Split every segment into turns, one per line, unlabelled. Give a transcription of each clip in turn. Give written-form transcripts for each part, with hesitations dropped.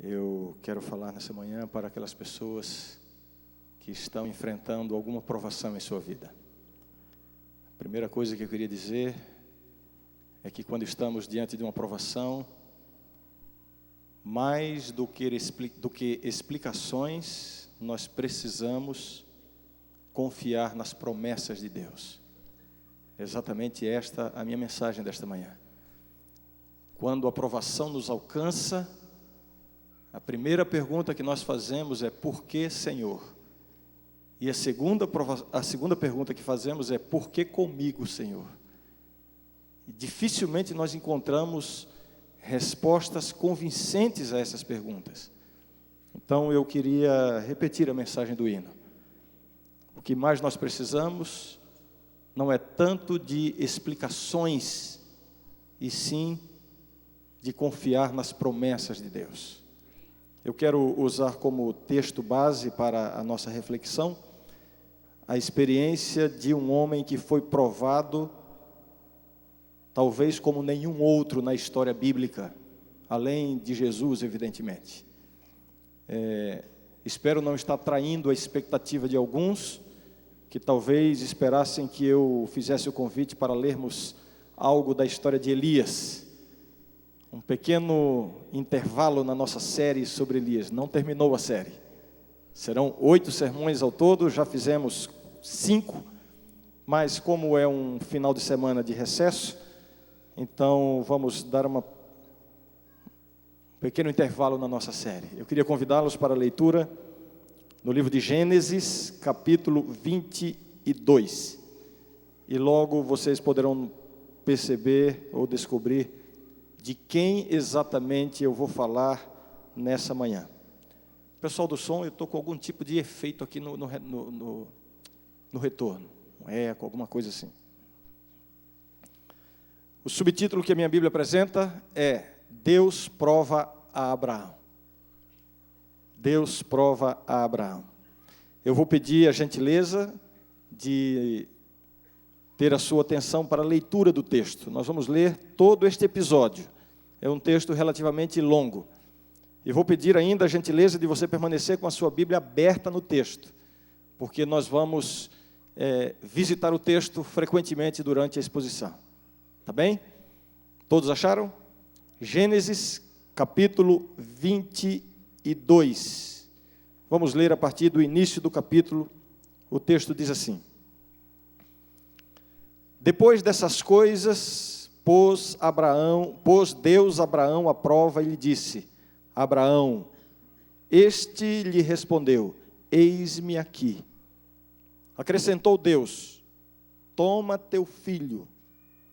Eu quero falar nessa manhã para aquelas pessoas que estão enfrentando alguma provação em sua vida. A primeira coisa que eu queria dizer é que quando estamos diante de uma provação, mais do que explicações, nós precisamos confiar nas promessas de Deus. Exatamente esta a minha mensagem desta manhã. Quando a provação nos alcança, a primeira pergunta que nós fazemos é: por que, Senhor? E a segunda pergunta que fazemos é: por que comigo, Senhor? E dificilmente nós encontramos respostas convincentes a essas perguntas. Então eu queria repetir a mensagem do hino. O que mais nós precisamos não é tanto de explicações, e sim de confiar nas promessas de Deus. Eu quero usar como texto base para a nossa reflexão a experiência de um homem que foi provado, talvez como nenhum outro na história bíblica, além de Jesus, evidentemente. Espero não estar traindo a expectativa de alguns que talvez esperassem que eu fizesse o convite para lermos algo da história de Elias. Um pequeno intervalo na nossa série sobre Elias. Não terminou a série. Serão 8 sermões ao todo, já fizemos 5, mas como é um final de semana de recesso, então vamos dar um pequeno intervalo na nossa série. Eu queria convidá-los para a leitura no livro de Gênesis, capítulo 22. E logo vocês poderão perceber ou descobrir de quem exatamente eu vou falar nessa manhã. Pessoal do som, eu estou com algum tipo de efeito aqui no retorno. Um eco, alguma coisa assim. O subtítulo que a minha Bíblia apresenta é: Deus prova a Abraão. Deus prova a Abraão. Eu vou pedir a gentileza de ter a sua atenção para a leitura do texto. Nós vamos ler todo este episódio. É um texto relativamente longo. E vou pedir ainda a gentileza de você permanecer com a sua Bíblia aberta no texto, porque nós vamos visitar o texto frequentemente durante a exposição. Tá bem? Todos acharam? Gênesis, capítulo 22. Vamos ler a partir do início do capítulo. O texto diz assim: Depois dessas coisas, pôs Deus Abraão à prova e lhe disse: Abraão. Este lhe respondeu: Eis-me aqui. Acrescentou Deus: Toma teu filho,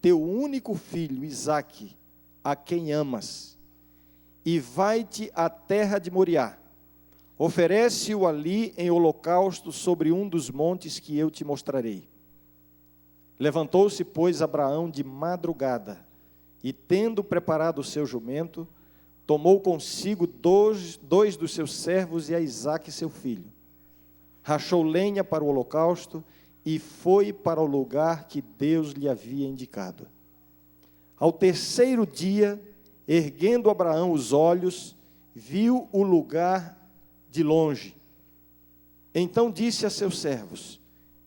teu único filho, Isaque, a quem amas, e vai-te à terra de Moriá. Oferece-o ali em holocausto sobre um dos montes que eu te mostrarei. Levantou-se, pois, Abraão de madrugada, e tendo preparado o seu jumento, tomou consigo dois dos seus servos e a Isaque seu filho. Rachou lenha para o holocausto e foi para o lugar que Deus lhe havia indicado. Ao terceiro dia, erguendo Abraão os olhos, viu o lugar de longe. Então disse a seus servos: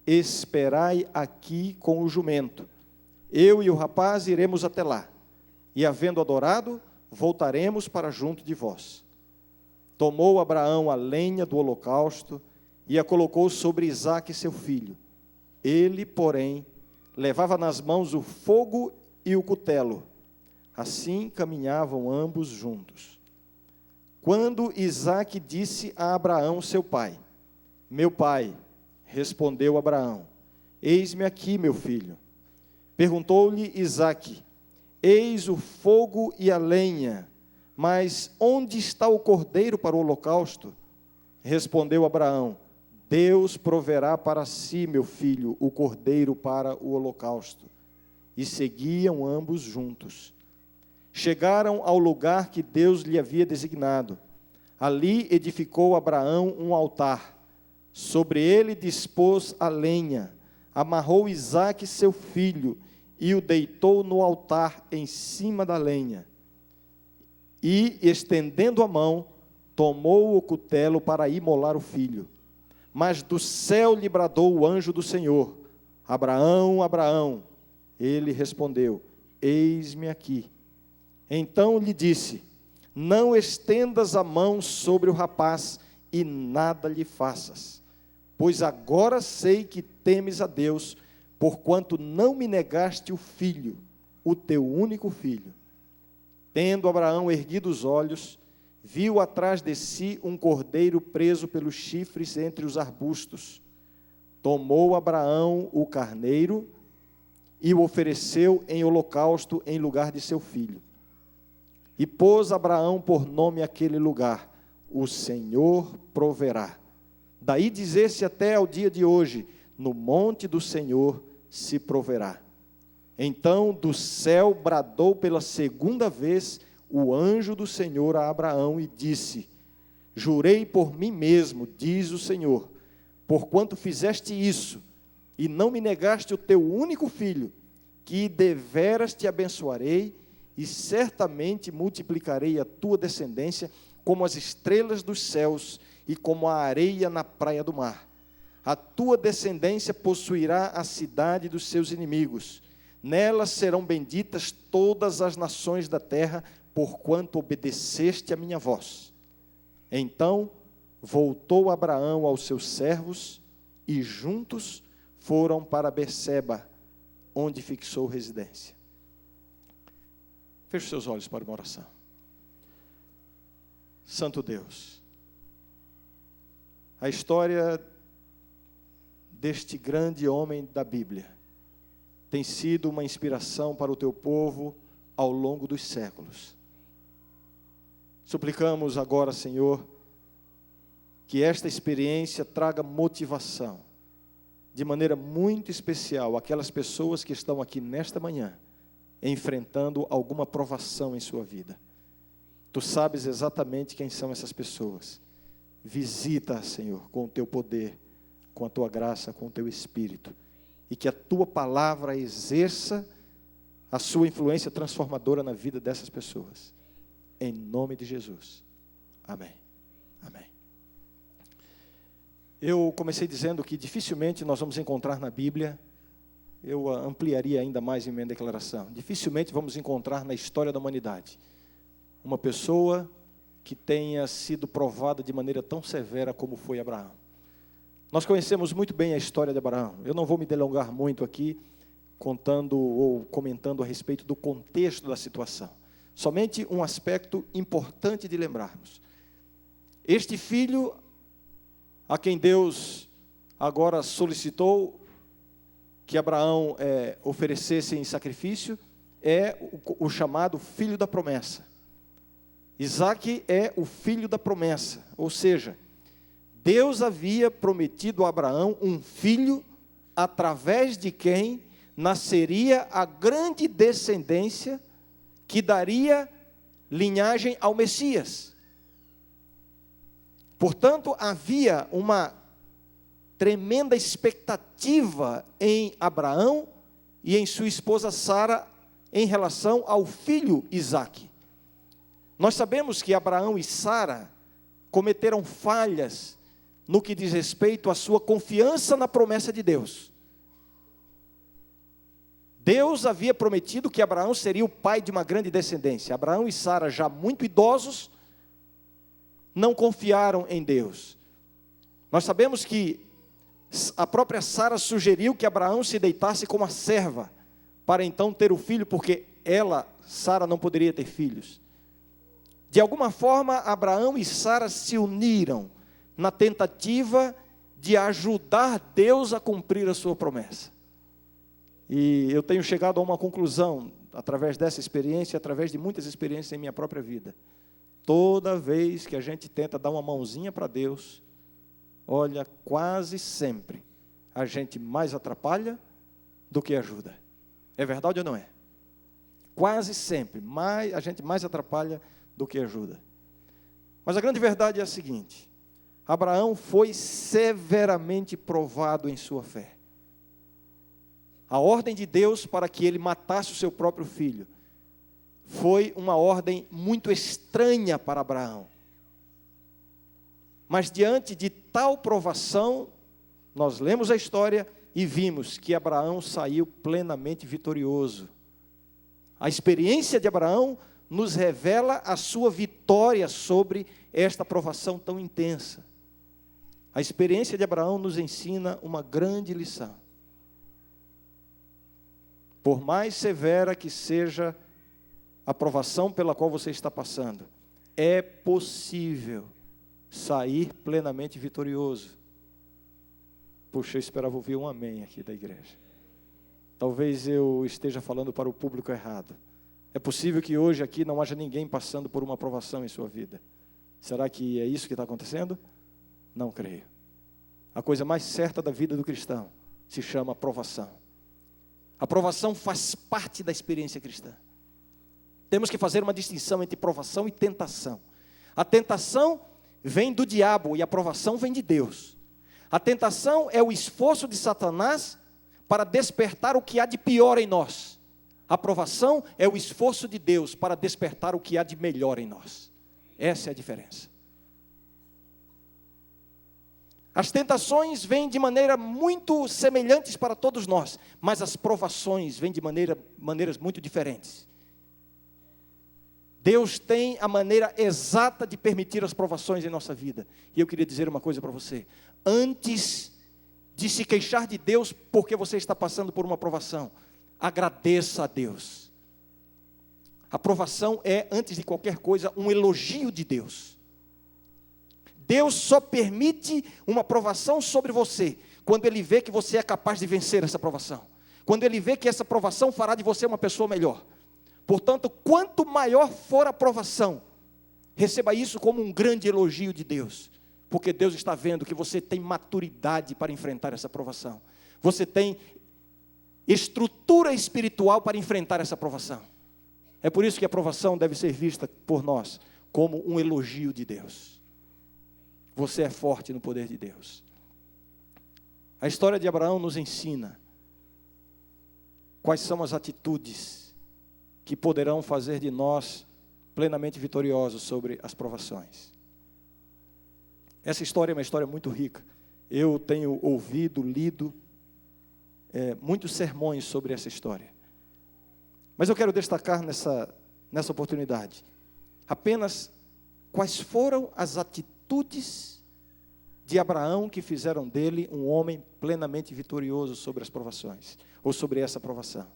Esperai aqui com o jumento. Eu e o rapaz iremos até lá, e havendo adorado, voltaremos para junto de vós. Tomou Abraão a lenha do holocausto e a colocou sobre Isaque seu filho. Ele, porém, levava nas mãos o fogo e o cutelo. Assim caminhavam ambos juntos. Quando Isaque disse a Abraão seu pai: Meu pai, respondeu Abraão: Eis-me aqui, meu filho. Perguntou-lhe Isaque: Eis o fogo e a lenha, mas onde está o cordeiro para o holocausto? Respondeu Abraão: Deus proverá para si, meu filho, o cordeiro para o holocausto. E seguiam ambos juntos. Chegaram ao lugar que Deus lhe havia designado. Ali edificou Abraão um altar. Sobre ele dispôs a lenha, amarrou Isaque seu filho e o deitou no altar em cima da lenha. E, estendendo a mão, tomou o cutelo para imolar o filho. Mas do céu lhe bradou o anjo do Senhor: Abraão, Abraão. Ele respondeu: eis-me aqui. Então lhe disse: não estendas a mão sobre o rapaz e nada lhe faças, pois agora sei que temes a Deus, porquanto não me negaste o filho, o teu único filho. Tendo Abraão erguido os olhos, viu atrás de si um cordeiro preso pelos chifres entre os arbustos. Tomou Abraão o carneiro e o ofereceu em holocausto em lugar de seu filho. E pôs Abraão por nome aquele lugar: o Senhor proverá. Daí dizer-se até ao dia de hoje: no monte do Senhor se proverá. Então do céu bradou pela segunda vez o anjo do Senhor a Abraão e disse: jurei por mim mesmo, diz o Senhor, porquanto fizeste isso, e não me negaste o teu único filho, que deveras te abençoarei, e certamente multiplicarei a tua descendência como as estrelas dos céus e como a areia na praia do mar. A tua descendência possuirá a cidade dos seus inimigos. Nela serão benditas todas as nações da terra, porquanto obedeceste a minha voz. Então voltou Abraão aos seus servos e juntos foram para Berseba, onde fixou residência. Feche seus olhos para uma oração. Santo Deus, a história deste grande homem da Bíblia tem sido uma inspiração para o teu povo ao longo dos séculos. Suplicamos agora, Senhor, que esta experiência traga motivação, de maneira muito especial, àquelas pessoas que estão aqui nesta manhã, enfrentando alguma provação em sua vida. Tu sabes exatamente quem são essas pessoas. Visita, Senhor, com o teu poder, com a tua graça, com o teu Espírito, e que a tua palavra exerça a sua influência transformadora na vida dessas pessoas. Em nome de Jesus. Amém. Amém. Eu comecei dizendo que dificilmente nós vamos encontrar na Bíblia, eu ampliaria ainda mais em minha declaração, dificilmente vamos encontrar na história da humanidade uma pessoa que tenha sido provada de maneira tão severa como foi Abraão. Nós conhecemos muito bem a história de Abraão. Eu não vou me delongar muito aqui, contando ou comentando a respeito do contexto da situação. Somente um aspecto importante de lembrarmos. Este filho, a quem Deus agora solicitou que Abraão oferecesse em sacrifício, é o chamado filho da promessa. Isaque é o filho da promessa, ou seja, Deus havia prometido a Abraão um filho, através de quem nasceria a grande descendência que daria linhagem ao Messias. Portanto, havia uma tremenda expectativa em Abraão e em sua esposa Sara em relação ao filho Isaque. Nós sabemos que Abraão e Sara cometeram falhas no que diz respeito à sua confiança na promessa de Deus. Deus havia prometido que Abraão seria o pai de uma grande descendência. Abraão e Sara, já muito idosos, não confiaram em Deus. Nós sabemos que a própria Sara sugeriu que Abraão se deitasse com a serva, para então ter o filho, porque ela, Sara, não poderia ter filhos. De alguma forma, Abraão e Sara se uniram na tentativa de ajudar Deus a cumprir a sua promessa. E eu tenho chegado a uma conclusão, através dessa experiência, através de muitas experiências em minha própria vida. Toda vez que a gente tenta dar uma mãozinha para Deus, olha, quase sempre a gente mais atrapalha do que ajuda. É verdade ou não é? Quase sempre a gente mais atrapalha do que ajuda. Mas a grande verdade é a seguinte: Abraão foi severamente provado em sua fé. A ordem de Deus para que ele matasse o seu próprio filho foi uma ordem muito estranha para Abraão. Mas diante de tal provação, nós lemos a história e vimos que Abraão saiu plenamente vitorioso. A experiência de Abraão nos revela a sua vitória sobre esta provação tão intensa. A experiência de Abraão nos ensina uma grande lição. Por mais severa que seja a provação pela qual você está passando, é possível sair plenamente vitorioso. Puxa, eu esperava ouvir um amém aqui da igreja. Talvez eu esteja falando para o público errado. É possível que hoje aqui não haja ninguém passando por uma provação em sua vida. Será que é isso que está acontecendo? Não creio. A coisa mais certa da vida do cristão se chama provação. A provação faz parte da experiência cristã. Temos que fazer uma distinção entre provação e tentação. A tentação vem do diabo e a provação vem de Deus. A tentação é o esforço de Satanás para despertar o que há de pior em nós. A provação é o esforço de Deus para despertar o que há de melhor em nós. Essa é a diferença. As tentações vêm de maneira muito semelhantes para todos nós, mas as provações vêm de maneiras muito diferentes. Deus tem a maneira exata de permitir as provações em nossa vida. E eu queria dizer uma coisa para você. Antes de se queixar de Deus porque você está passando por uma provação, agradeça a Deus. A provação é, antes de qualquer coisa, um elogio de Deus. Deus só permite uma provação sobre você quando Ele vê que você é capaz de vencer essa provação. Quando Ele vê que essa provação fará de você uma pessoa melhor. Portanto, quanto maior for a provação, receba isso como um grande elogio de Deus. Porque Deus está vendo que você tem maturidade para enfrentar essa provação. Você tem estrutura espiritual para enfrentar essa provação. É por isso que a provação deve ser vista por nós como um elogio de Deus. Você é forte no poder de Deus. A história de Abraão nos ensina quais são as atitudes que poderão fazer de nós plenamente vitoriosos sobre as provações. Essa história é uma história muito rica. Eu tenho ouvido, lido muitos sermões sobre essa história. Mas eu quero destacar nessa oportunidade apenas quais foram as atitudes de Abraão que fizeram dele um homem plenamente vitorioso sobre as provações, ou sobre essa provação.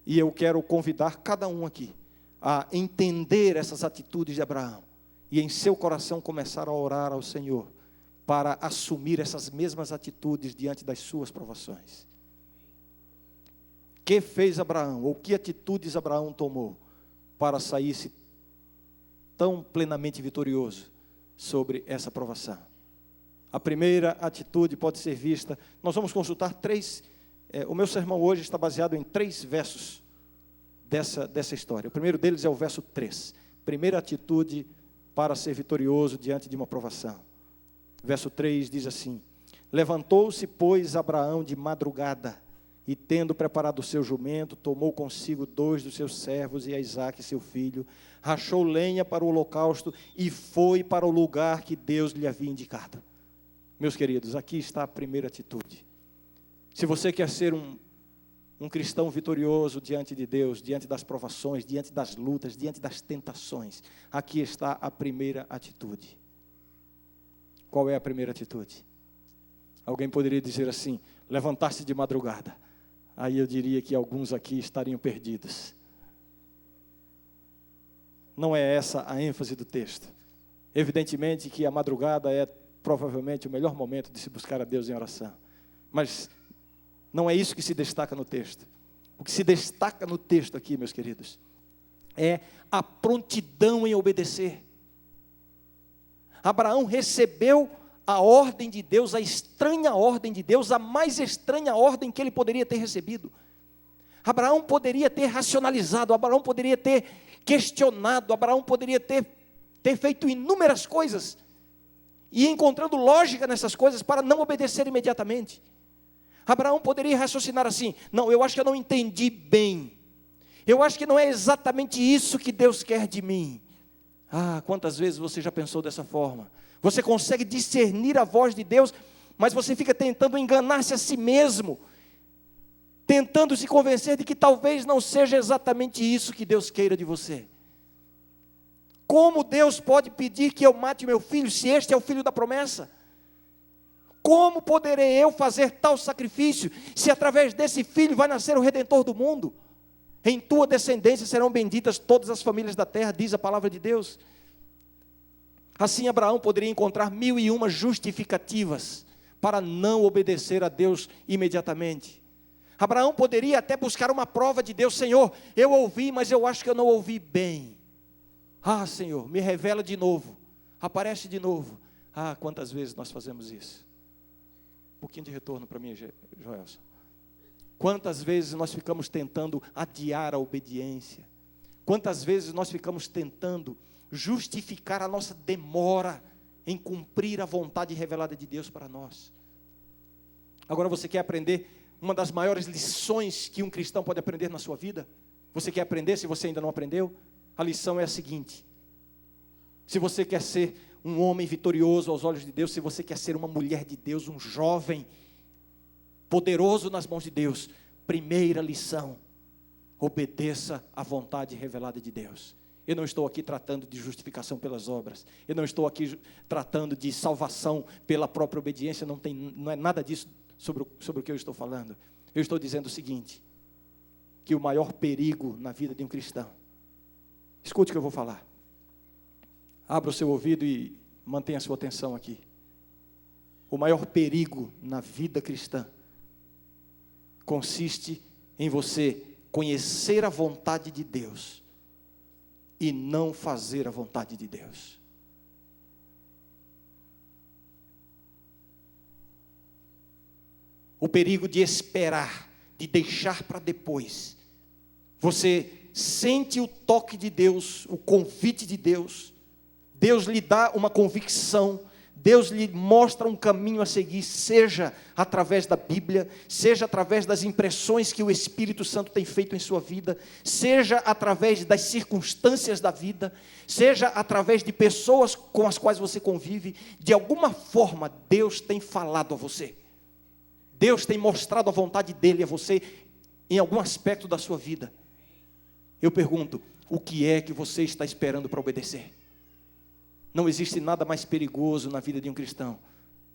E eu quero convidar cada um aqui a entender essas atitudes de Abraão e em seu coração começar a orar ao Senhor para assumir essas mesmas atitudes diante das suas provações. Que fez Abraão, ou que atitudes Abraão tomou para sair-se tão plenamente vitorioso sobre essa provação? A primeira atitude pode ser vista, nós vamos consultar o meu sermão hoje está baseado em 3 versos dessa história. O primeiro deles é o verso 3. Primeira atitude para ser vitorioso diante de uma provação. Verso 3 diz assim: levantou-se, pois, Abraão de madrugada, e tendo preparado o seu jumento, tomou consigo 2 dos seus servos e a Isaque, seu filho, rachou lenha para o holocausto e foi para o lugar que Deus lhe havia indicado. Meus queridos, aqui está a primeira atitude. Se você quer ser um cristão vitorioso diante de Deus, diante das provações, diante das lutas, diante das tentações, aqui está a primeira atitude. Qual é a primeira atitude? Alguém poderia dizer assim: levantar-se de madrugada. Aí eu diria que alguns aqui estariam perdidos. Não é essa a ênfase do texto. Evidentemente que a madrugada é provavelmente o melhor momento de se buscar a Deus em oração. Mas não é isso que se destaca no texto. O que se destaca no texto aqui, meus queridos, é a prontidão em obedecer. Abraão recebeu a ordem de Deus, a estranha ordem de Deus, a mais estranha ordem que ele poderia ter recebido. Abraão poderia ter racionalizado, Abraão poderia ter questionado, Abraão poderia ter feito inúmeras coisas, e encontrando lógica nessas coisas para não obedecer imediatamente. Abraão poderia raciocinar assim: não, eu acho que eu não entendi bem, eu acho que não é exatamente isso que Deus quer de mim. Ah, quantas vezes você já pensou dessa forma? Você consegue discernir a voz de Deus, mas você fica tentando enganar-se a si mesmo, tentando se convencer de que talvez não seja exatamente isso que Deus queira de você. Como Deus pode pedir que eu mate meu filho, se este é o filho da promessa? Como poderei eu fazer tal sacrifício, se através desse filho vai nascer o Redentor do mundo? Em tua descendência serão benditas todas as famílias da terra, diz a palavra de Deus. Assim Abraão poderia encontrar 1001 justificativas para não obedecer a Deus imediatamente. Abraão poderia até buscar uma prova de Deus. Senhor, eu ouvi, mas eu acho que eu não ouvi bem. Ah, Senhor, me revela de novo, aparece de novo. Ah, quantas vezes nós fazemos isso? Um pouquinho de retorno para mim, Joelson. Quantas vezes nós ficamos tentando adiar a obediência? Quantas vezes nós ficamos tentando justificar a nossa demora em cumprir a vontade revelada de Deus para nós? Agora você quer aprender uma das maiores lições que um cristão pode aprender na sua vida? Você quer aprender, se você ainda não aprendeu? A lição é a seguinte: se você quer ser um homem vitorioso aos olhos de Deus, se você quer ser uma mulher de Deus, um jovem poderoso nas mãos de Deus, primeira lição: obedeça à vontade revelada de Deus. Eu não estou aqui tratando de justificação pelas obras, eu não estou aqui tratando de salvação pela própria obediência, não é nada disso sobre o que eu estou falando. Eu estou dizendo o seguinte: que o maior perigo na vida de um cristão, escute o que eu vou falar, abra o seu ouvido e mantenha a sua atenção aqui. O maior perigo na vida cristã consiste em você conhecer a vontade de Deus e não fazer a vontade de Deus. O perigo de esperar, de deixar para depois. Você sente o toque de Deus, o convite de Deus, Deus lhe dá uma convicção, Deus lhe mostra um caminho a seguir, seja através da Bíblia, seja através das impressões que o Espírito Santo tem feito em sua vida, seja através das circunstâncias da vida, seja através de pessoas com as quais você convive. De alguma forma Deus tem falado a você, Deus tem mostrado a vontade dele a você em algum aspecto da sua vida. Eu pergunto: o que é que você está esperando para obedecer? Não existe nada mais perigoso na vida de um cristão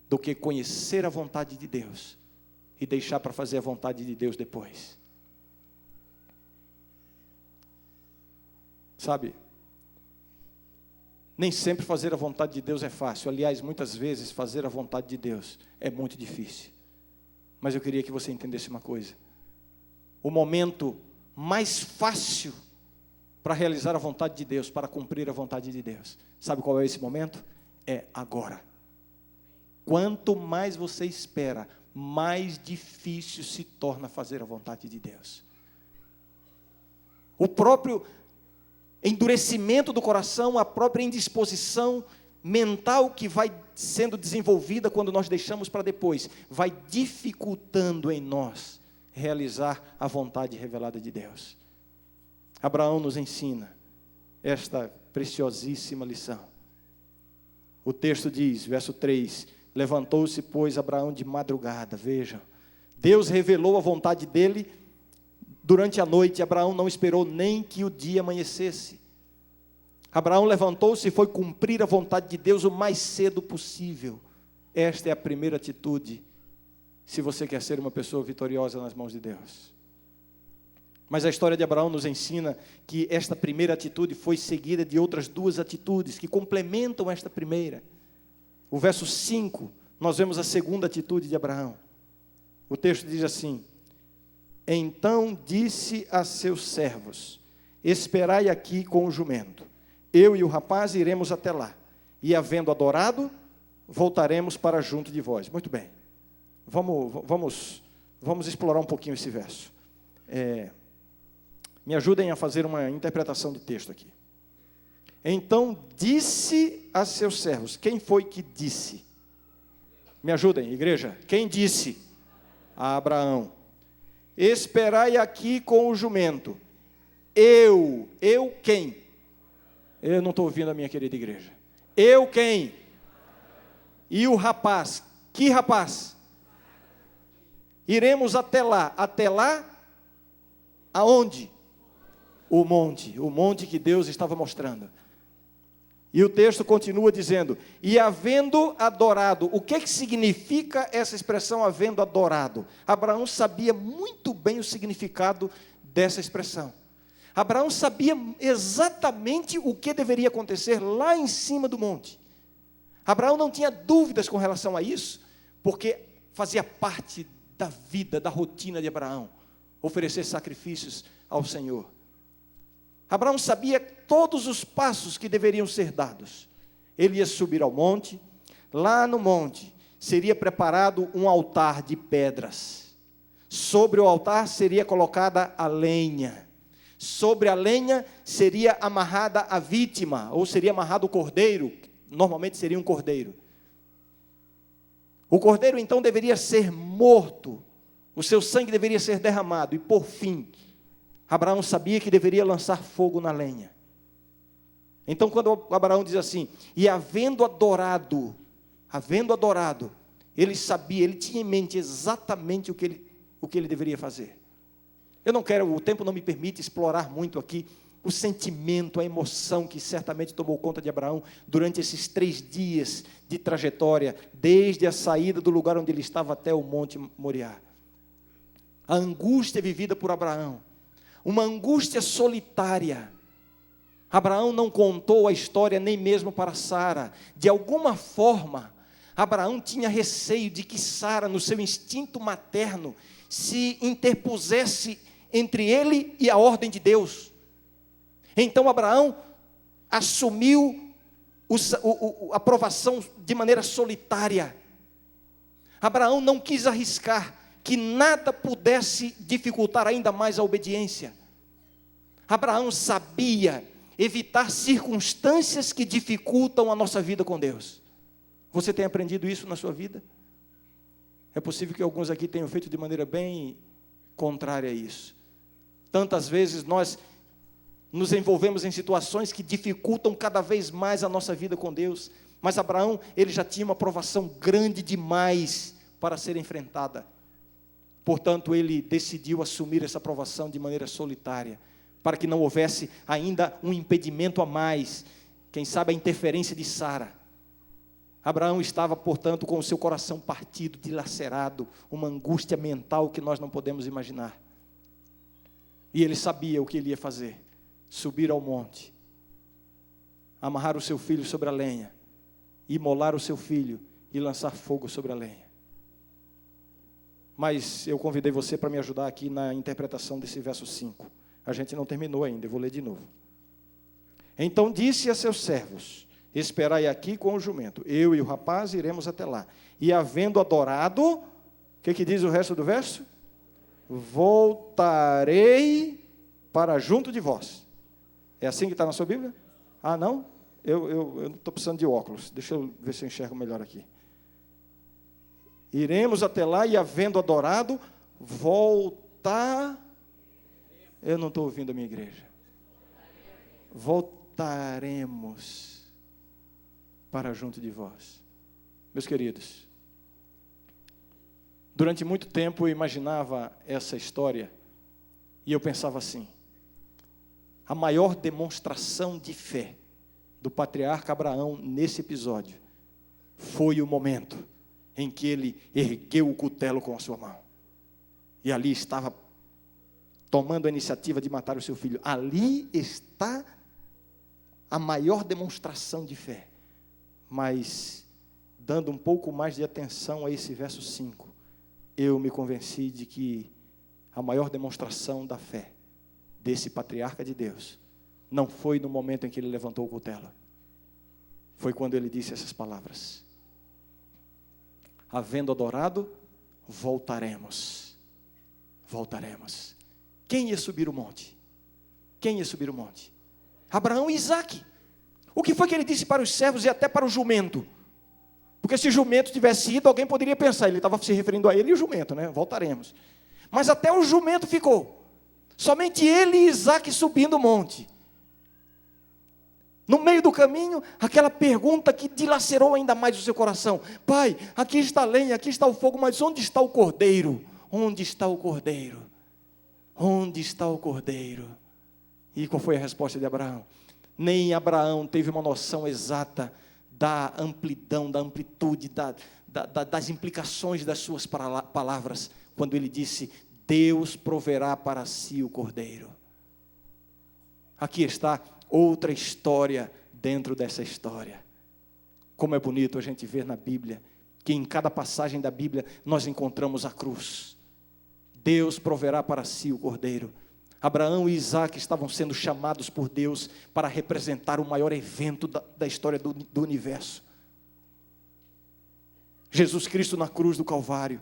do que conhecer a vontade de Deus e deixar para fazer a vontade de Deus depois. Sabe, nem sempre fazer a vontade de Deus é fácil. Aliás, muitas vezes fazer a vontade de Deus é muito difícil. Mas eu queria que você entendesse uma coisa: o momento mais fácil para realizar a vontade de Deus, para cumprir a vontade de Deus, sabe qual é esse momento? É agora. Quanto mais você espera, mais difícil se torna fazer a vontade de Deus. O próprio endurecimento do coração, a própria indisposição mental que vai sendo desenvolvida quando nós deixamos para depois, vai dificultando em nós realizar a vontade revelada de Deus. Abraão nos ensina esta preciosíssima lição. O texto diz, verso 3: levantou-se, pois, Abraão de madrugada. Vejam, Deus revelou a vontade dele durante a noite. Abraão não esperou nem que o dia amanhecesse. Abraão levantou-se e foi cumprir a vontade de Deus o mais cedo possível. Esta é a primeira atitude, se você quer ser uma pessoa vitoriosa nas mãos de Deus. Mas a história de Abraão nos ensina que esta primeira atitude foi seguida de outras duas atitudes que complementam esta primeira. O verso 5, nós vemos a segunda atitude de Abraão. O texto diz assim: então disse a seus servos: esperai aqui com o jumento, eu e o rapaz iremos até lá, e havendo adorado, voltaremos para junto de vós. Muito bem, vamos explorar um pouquinho esse verso. Me ajudem a fazer uma interpretação do texto aqui. Então disse a seus servos. Quem foi que disse? Me ajudem, igreja. Quem disse? A Abraão: esperai aqui com o jumento. Eu quem? Eu não estou ouvindo a minha querida igreja. Eu quem? E o rapaz. Que rapaz? Iremos até lá. Até lá, aonde? O monte que Deus estava mostrando. E o texto continua dizendo, e havendo adorado, o que significa essa expressão, havendo adorado? Abraão sabia muito bem o significado dessa expressão. Abraão sabia exatamente o que deveria acontecer lá em cima do monte. Abraão não tinha dúvidas com relação a isso, porque fazia parte da vida, da rotina de Abraão, oferecer sacrifícios ao Senhor. Abraão sabia todos os passos que deveriam ser dados. Ele ia subir ao monte, lá no monte seria preparado um altar de pedras. Sobre o altar seria colocada a lenha. Sobre a lenha seria amarrada a vítima, ou seria amarrado o cordeiro, normalmente seria um cordeiro. O cordeiro então deveria ser morto, o seu sangue deveria ser derramado, e por fim, Abraão sabia que deveria lançar fogo na lenha. Então quando Abraão diz assim, e havendo adorado, ele sabia, ele tinha em mente exatamente o que ele deveria fazer. Eu não quero, o tempo não me permite explorar muito aqui o sentimento, a emoção que certamente tomou conta de Abraão durante esses 3 dias de trajetória, desde a saída do lugar onde ele estava até o Monte Moriá. A angústia vivida por Abraão, uma angústia solitária. Abraão não contou a história nem mesmo para Sara. De alguma forma, Abraão tinha receio de que Sara, no seu instinto materno, se interpusesse entre ele e a ordem de Deus. Então Abraão assumiu a provação de maneira solitária. Abraão não quis arriscar que nada pudesse dificultar ainda mais a obediência. Abraão sabia evitar circunstâncias que dificultam a nossa vida com Deus. Você tem aprendido isso na sua vida? É possível que alguns aqui tenham feito de maneira bem contrária a isso. Tantas vezes nós nos envolvemos em situações que dificultam cada vez mais a nossa vida com Deus. Mas Abraão, ele já tinha uma provação grande demais para ser enfrentada. Portanto, ele decidiu assumir essa provação de maneira solitária, para que não houvesse ainda um impedimento a mais, quem sabe a interferência de Sara. Abraão estava, portanto, com o seu coração partido, dilacerado, uma angústia mental que nós não podemos imaginar. E ele sabia o que ele ia fazer: subir ao monte, amarrar o seu filho sobre a lenha, imolar o seu filho e lançar fogo sobre a lenha. Mas eu convidei você para me ajudar aqui na interpretação desse verso 5. A gente não terminou ainda, eu vou ler de novo. Então disse a seus servos: esperai aqui com o jumento, eu e o rapaz iremos até lá. E havendo adorado, o que diz o resto do verso? Voltarei para junto de vós. É assim que está na sua Bíblia? Ah, não? Eu não estou precisando de óculos. Deixa eu ver se eu enxergo melhor aqui. Iremos até lá e havendo adorado, voltar. Eu não estou ouvindo a minha igreja. Voltaremos para junto de vós. Meus queridos, durante muito tempo eu imaginava essa história e eu pensava assim: a maior demonstração de fé do patriarca Abraão nesse episódio foi o momento em que ele ergueu o cutelo com a sua mão. E ali estava tomando a iniciativa de matar o seu filho. Ali está a maior demonstração de fé. Mas, dando um pouco mais de atenção a esse verso 5, eu me convenci de que a maior demonstração da fé desse patriarca de Deus não foi no momento em que ele levantou o cutelo. Foi quando ele disse essas palavras: havendo adorado, voltaremos. Voltaremos. Quem ia subir o monte? Quem ia subir o monte? Abraão e Isaque. O que foi que ele disse para os servos e até para o jumento? Porque se o jumento tivesse ido, alguém poderia pensar, ele estava se referindo a ele e o jumento, né? Voltaremos. Mas até o jumento ficou. Somente ele e Isaque subindo o monte. No meio do caminho, aquela pergunta que dilacerou ainda mais o seu coração: Pai, aqui está a lenha, aqui está o fogo, mas onde está o cordeiro? Onde está o cordeiro? Onde está o cordeiro? E qual foi a resposta de Abraão? Nem Abraão teve uma noção exata da amplidão, da amplitude, das implicações das suas palavras, quando ele disse: Deus proverá para si o cordeiro. Aqui está outra história dentro dessa história. Como é bonito a gente ver na Bíblia, que em cada passagem da Bíblia nós encontramos a cruz. Deus proverá para si o cordeiro. Abraão e Isaque estavam sendo chamados por Deus para representar o maior evento da história do universo. Jesus Cristo na cruz do Calvário.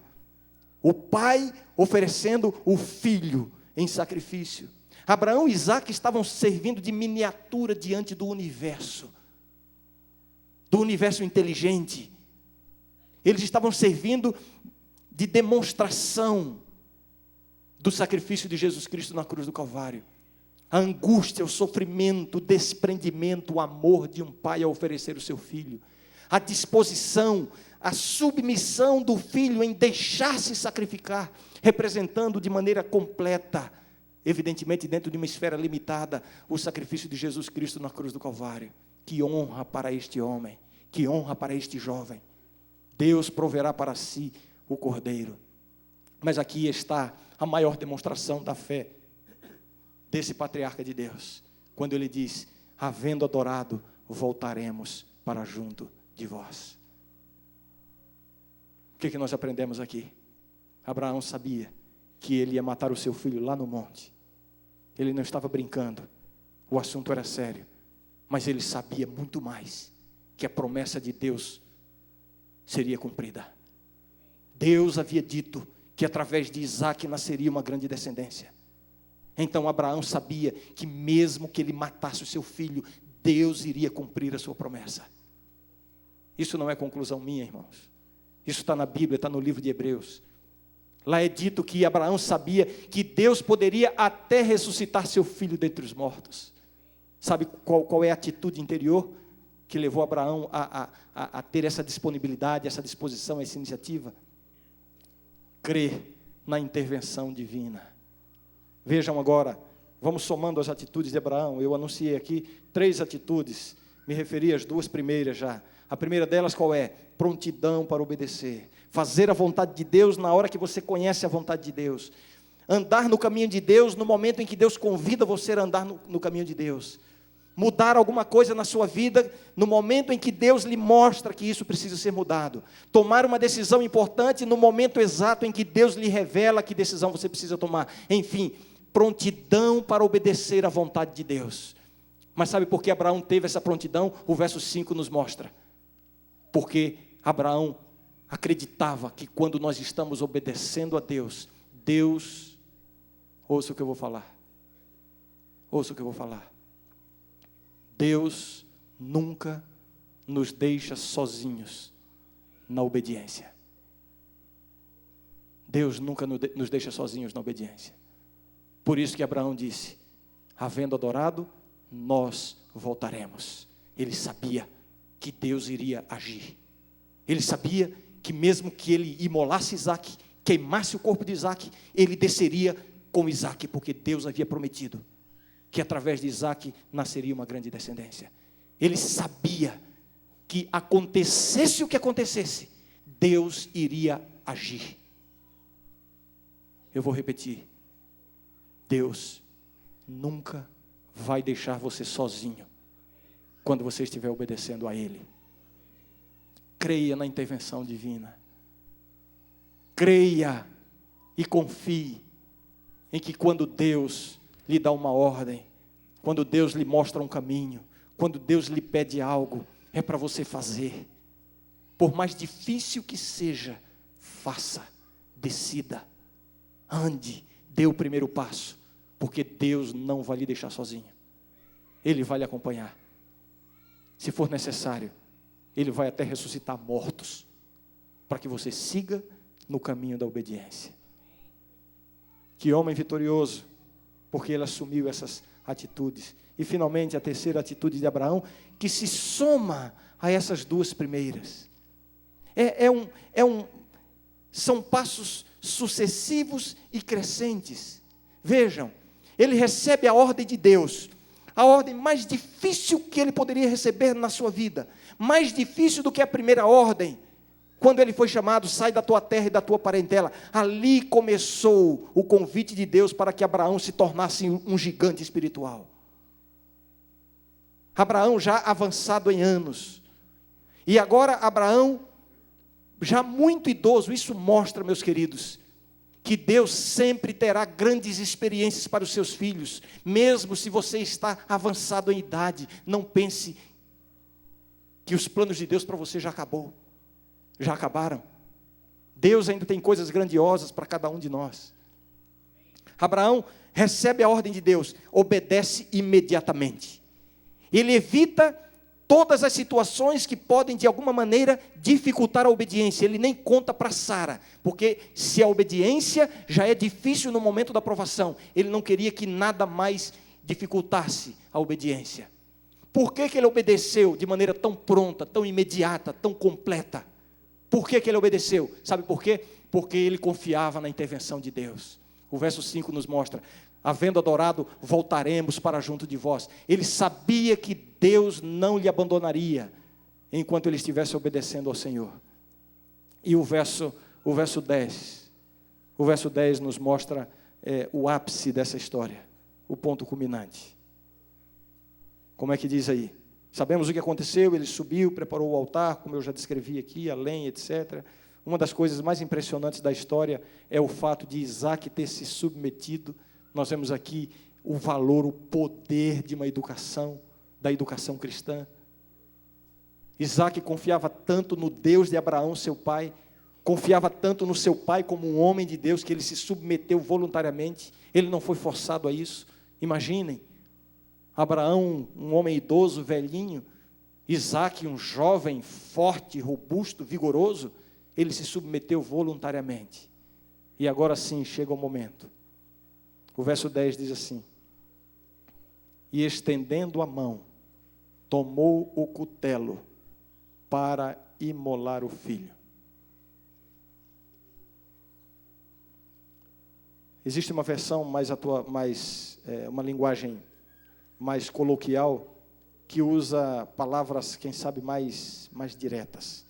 O Pai oferecendo o Filho em sacrifício. Abraão e Isaque estavam servindo de miniatura diante do universo inteligente. Eles estavam servindo de demonstração do sacrifício de Jesus Cristo na cruz do Calvário. A angústia, o sofrimento, o desprendimento, o amor de um pai a oferecer o seu filho. A disposição, a submissão do filho em deixar-se sacrificar, representando de maneira completa, evidentemente dentro de uma esfera limitada, o sacrifício de Jesus Cristo na cruz do Calvário. Que honra para este homem, que honra para este jovem. Deus proverá para si o cordeiro. Mas aqui está a maior demonstração da fé desse patriarca de Deus, quando ele diz: havendo adorado, voltaremos para junto de vós. O que nós aprendemos aqui? Abraão sabia que ele ia matar o seu filho lá no monte. Ele não estava brincando, o assunto era sério, mas ele sabia muito mais, que a promessa de Deus seria cumprida. Deus havia dito que através de Isaque nasceria uma grande descendência. Então Abraão sabia que mesmo que ele matasse o seu filho, Deus iria cumprir a sua promessa. Isso não é conclusão minha, irmãos. Isso está na Bíblia, está no livro de Hebreus. Lá é dito que Abraão sabia que Deus poderia até ressuscitar seu filho dentre os mortos. Sabe qual é a atitude interior que levou Abraão a ter essa disponibilidade, essa disposição, essa iniciativa? Crer na intervenção divina. Vejam agora, vamos somando as atitudes de Abraão. Eu anunciei aqui 3 atitudes, me referi às 2 primeiras já. A primeira delas qual é? Prontidão para obedecer. Fazer a vontade de Deus na hora que você conhece a vontade de Deus. Andar no caminho de Deus no momento em que Deus convida você a andar no caminho de Deus. Mudar alguma coisa na sua vida no momento em que Deus lhe mostra que isso precisa ser mudado. Tomar uma decisão importante no momento exato em que Deus lhe revela que decisão você precisa tomar. Enfim, prontidão para obedecer à vontade de Deus. Mas sabe por que Abraão teve essa prontidão? O verso 5 nos mostra. Porque Abraão acreditava que quando nós estamos obedecendo a Deus, Deus, ouça o que eu vou falar. Ouça o que eu vou falar. Deus nunca nos deixa sozinhos na obediência. Deus nunca nos deixa sozinhos na obediência. Por isso que Abraão disse: havendo adorado, nós voltaremos. Ele sabia que Deus iria agir. Ele sabia que mesmo que ele imolasse Isaque, queimasse o corpo de Isaque, ele desceria com Isaque, porque Deus havia prometido que através de Isaque nasceria uma grande descendência. Ele sabia que acontecesse o que acontecesse, Deus iria agir. Eu vou repetir: Deus nunca vai deixar você sozinho quando você estiver obedecendo a Ele. Creia na intervenção divina. Creia e confie em que quando Deus lhe dá uma ordem, quando Deus lhe mostra um caminho, quando Deus lhe pede algo, é para você fazer. Por mais difícil que seja, faça, decida, ande, dê o primeiro passo, porque Deus não vai lhe deixar sozinho. Ele vai lhe acompanhar. Se for necessário, Ele vai até ressuscitar mortos, para que você siga no caminho da obediência. Que homem vitorioso, porque ele assumiu essas atitudes. E finalmente a terceira atitude de Abraão, que se soma a essas duas primeiras. São passos sucessivos e crescentes. Vejam, ele recebe a ordem de Deus, a ordem mais difícil que ele poderia receber na sua vida, mais difícil do que a primeira ordem, quando ele foi chamado, sai da tua terra e da tua parentela. Ali começou o convite de Deus para que Abraão se tornasse um gigante espiritual. Abraão já avançado em anos, e agora Abraão, já muito idoso. Isso mostra, meus queridos, que Deus sempre terá grandes experiências para os seus filhos, mesmo se você está avançado em idade. Não pense que os planos de Deus para você já acabaram. Deus ainda tem coisas grandiosas para cada um de nós. Abraão recebe a ordem de Deus, obedece imediatamente. Ele evita todas as situações que podem, de alguma maneira, dificultar a obediência. Ele nem conta para Sara, porque se a obediência já é difícil no momento da provação, ele não queria que nada mais dificultasse a obediência. Por que ele obedeceu de maneira tão pronta, tão imediata, tão completa? Por que ele obedeceu? Sabe por quê? Porque ele confiava na intervenção de Deus. O verso 5 nos mostra: havendo adorado, voltaremos para junto de vós. Ele sabia que Deus não lhe abandonaria enquanto ele estivesse obedecendo ao Senhor. E o verso 10 nos mostra o ápice dessa história, o ponto culminante. Como é que diz aí? Sabemos o que aconteceu. Ele subiu, preparou o altar, como eu já descrevi aqui, a lenha, etc. Uma das coisas mais impressionantes da história é o fato de Isaac ter se submetido. Nós vemos aqui o valor, o poder de uma educação, da educação cristã. Isaac confiava tanto no Deus de Abraão, seu pai, confiava tanto no seu pai como um homem de Deus, que ele se submeteu voluntariamente. Ele não foi forçado a isso. Imaginem, Abraão, um homem idoso, velhinho, Isaac, um jovem, forte, robusto, vigoroso, ele se submeteu voluntariamente. E agora sim, chega o momento. O verso 10 diz assim: e estendendo a mão, tomou o cutelo para imolar o filho. Existe uma versão uma linguagem mais coloquial, que usa palavras, quem sabe, mais diretas.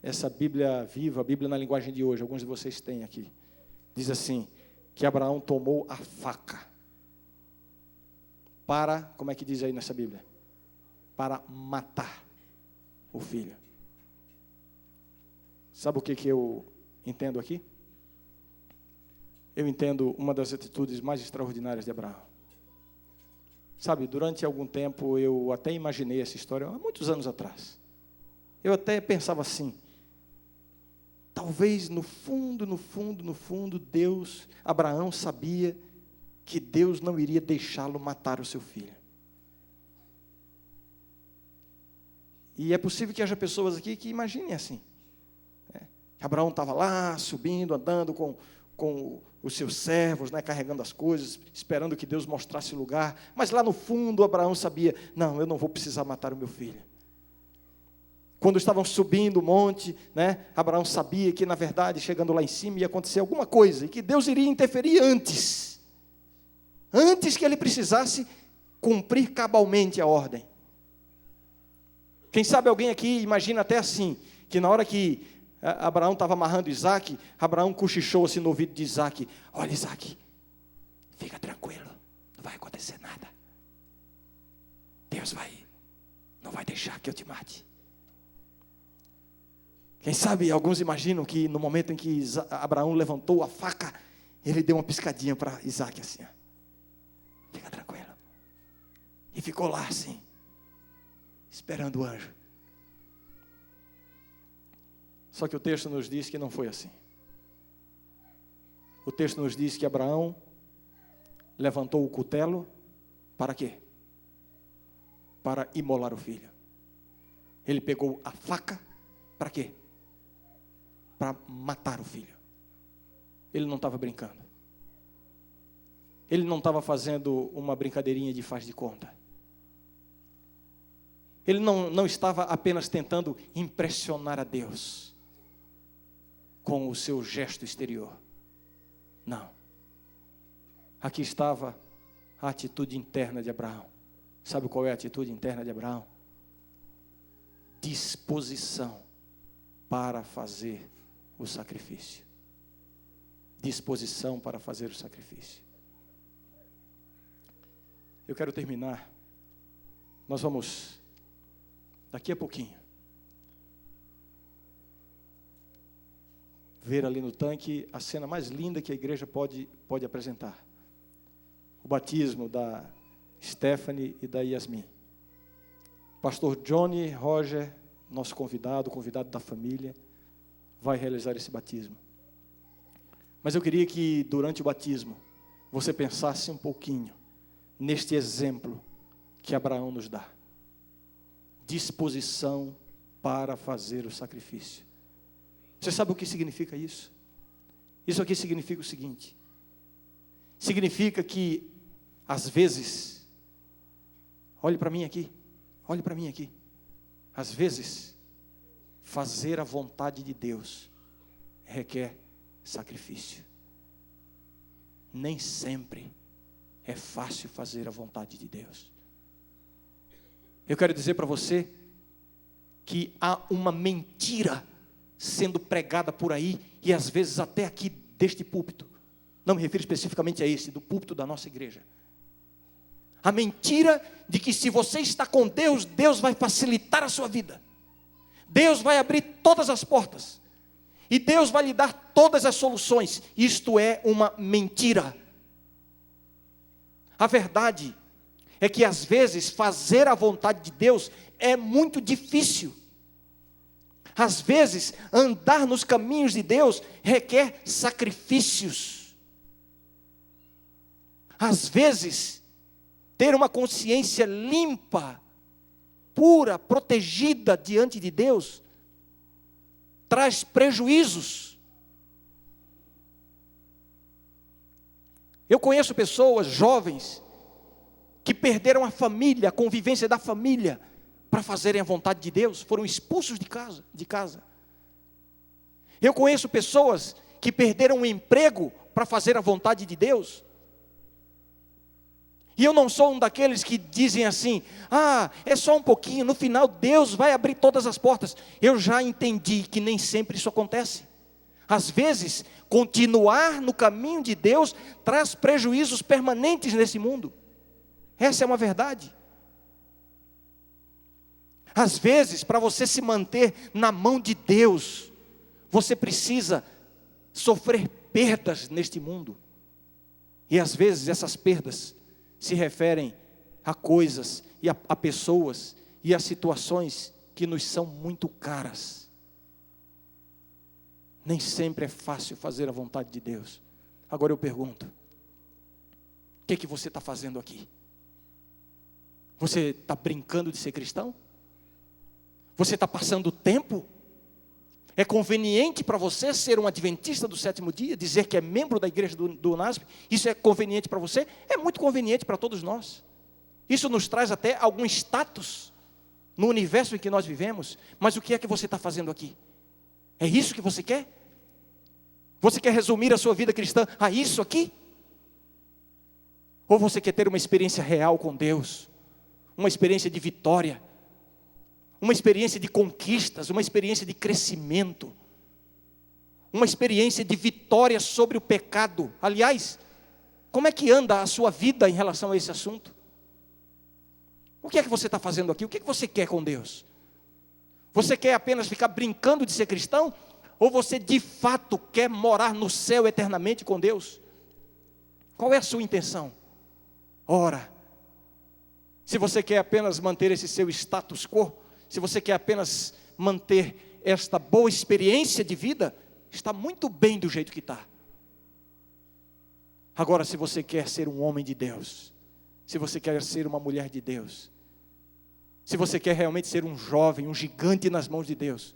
Essa Bíblia viva, a Bíblia na linguagem de hoje, alguns de vocês têm aqui, diz assim, que Abraão tomou a faca para, como é que diz aí nessa Bíblia? Para matar o filho. Sabe o que eu entendo aqui? Eu entendo uma das atitudes mais extraordinárias de Abraão. Sabe, durante algum tempo eu até imaginei essa história, há muitos anos atrás. Eu até pensava assim, talvez no fundo, Abraão sabia que Deus não iria deixá-lo matar o seu filho. E é possível que haja pessoas aqui que imaginem assim. Abraão estava lá, subindo, andando com os seus servos, carregando as coisas, esperando que Deus mostrasse o lugar. Mas lá no fundo, Abraão sabia, não, eu não vou precisar matar o meu filho. Quando estavam subindo o monte, Abraão sabia que, na verdade, chegando lá em cima, ia acontecer alguma coisa, e que Deus iria interferir antes que ele precisasse cumprir cabalmente a ordem. Quem sabe alguém aqui imagina até assim, que na hora que Abraão estava amarrando Isaac, Abraão cochichou assim no ouvido de Isaac: olha, Isaac, fica tranquilo, não vai acontecer nada. Deus não vai deixar que eu te mate. Quem sabe alguns imaginam que no momento em que Abraão levantou a faca, ele deu uma piscadinha para Isaac assim, fica tranquilo. E ficou lá assim, esperando o anjo. Só que o texto nos diz que não foi assim. O texto nos diz que Abraão levantou o cutelo para quê? Para imolar o filho. Ele pegou a faca para quê? Para matar o filho. Ele não estava brincando. Ele não estava fazendo uma brincadeirinha de faz de conta. Ele não estava apenas tentando impressionar a Deus com o seu gesto exterior. Não. Aqui estava a atitude interna de Abraão. Sabe qual é a atitude interna de Abraão? Disposição para fazer o sacrifício. Disposição para fazer o sacrifício. Eu quero terminar. Nós vamos, daqui a pouquinho, ver ali no tanque a cena mais linda que a igreja pode apresentar. O batismo da Stephanie e da Yasmin. Pastor Johnny Roger, nosso convidado, convidado da família, vai realizar esse batismo. Mas eu queria que durante o batismo, você pensasse um pouquinho neste exemplo que Abraão nos dá. Disposição para fazer o sacrifício. Você sabe o que significa isso? Isso aqui significa o seguinte. Significa que, às vezes, olhe para mim aqui, às vezes, fazer a vontade de Deus requer sacrifício. Nem sempre é fácil fazer a vontade de Deus. Eu quero dizer para você que há uma mentira sendo pregada por aí, e às vezes até aqui deste púlpito. Não me refiro especificamente a esse, do púlpito da nossa igreja. A mentira de que se você está com Deus, Deus vai facilitar a sua vida. Deus vai abrir todas as portas. E Deus vai lhe dar todas as soluções. Isto é uma mentira. A verdade é que às vezes fazer a vontade de Deus é muito difícil. Às vezes andar nos caminhos de Deus requer sacrifícios. Às vezes ter uma consciência limpa, pura, protegida diante de Deus traz prejuízos. Eu conheço pessoas jovens que perderam a família, a convivência da família, para fazerem a vontade de Deus, foram expulsos de casa. Eu conheço pessoas que perderam o emprego para fazer a vontade de Deus. E eu não sou um daqueles que dizem assim, é só um pouquinho, no final Deus vai abrir todas as portas. Eu já entendi que nem sempre isso acontece. Às vezes, continuar no caminho de Deus traz prejuízos permanentes nesse mundo. Essa é uma verdade. Às vezes, para você se manter na mão de Deus, você precisa sofrer perdas neste mundo. E às vezes essas perdas se referem a coisas e a pessoas e a situações que nos são muito caras. Nem sempre é fácil fazer a vontade de Deus. Agora eu pergunto, o que você está fazendo aqui? Você está brincando de ser cristão? Você está passando tempo? É conveniente para você ser um adventista do sétimo dia, dizer que é membro da igreja do UNASP? Isso é conveniente para você? É muito conveniente para todos nós. Isso nos traz até algum status no universo em que nós vivemos. Mas o que é que você está fazendo aqui? É isso que você quer? Você quer resumir a sua vida cristã a isso aqui? Ou você quer ter uma experiência real com Deus? Uma experiência de vitória? Uma experiência de conquistas, uma experiência de crescimento, uma experiência de vitória sobre o pecado. Aliás, como é que anda a sua vida em relação a esse assunto? O que é que você está fazendo aqui? O que é que você quer com Deus? Você quer apenas ficar brincando de ser cristão? Ou você de fato quer morar no céu eternamente com Deus? Qual é a sua intenção? Ora, se você quer apenas manter esse seu status quo, se você quer apenas manter esta boa experiência de vida, está muito bem do jeito que está. Agora, se você quer ser um homem de Deus, se você quer ser uma mulher de Deus, se você quer realmente ser um jovem, um gigante nas mãos de Deus,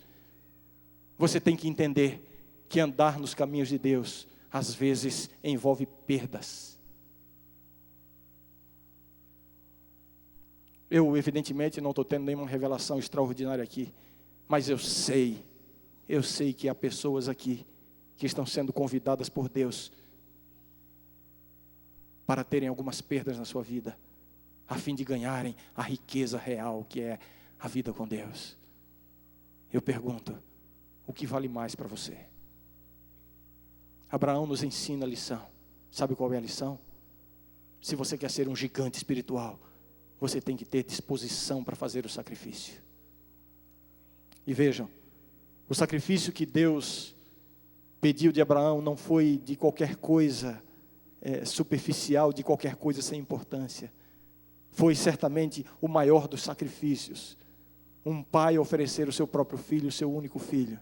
você tem que entender que andar nos caminhos de Deus, às vezes, envolve perdas. Eu, evidentemente, não estou tendo nenhuma revelação extraordinária aqui, mas eu sei que há pessoas aqui que estão sendo convidadas por Deus para terem algumas perdas na sua vida, a fim de ganharem a riqueza real que é a vida com Deus. Eu pergunto, o que vale mais para você? Abraão nos ensina a lição. Sabe qual é a lição? Se você quer ser um gigante espiritual, você tem que ter disposição para fazer o sacrifício. E vejam, o sacrifício que Deus pediu de Abraão não foi de qualquer coisa superficial, de qualquer coisa sem importância. Foi certamente o maior dos sacrifícios. Um pai oferecer o seu próprio filho, o seu único filho.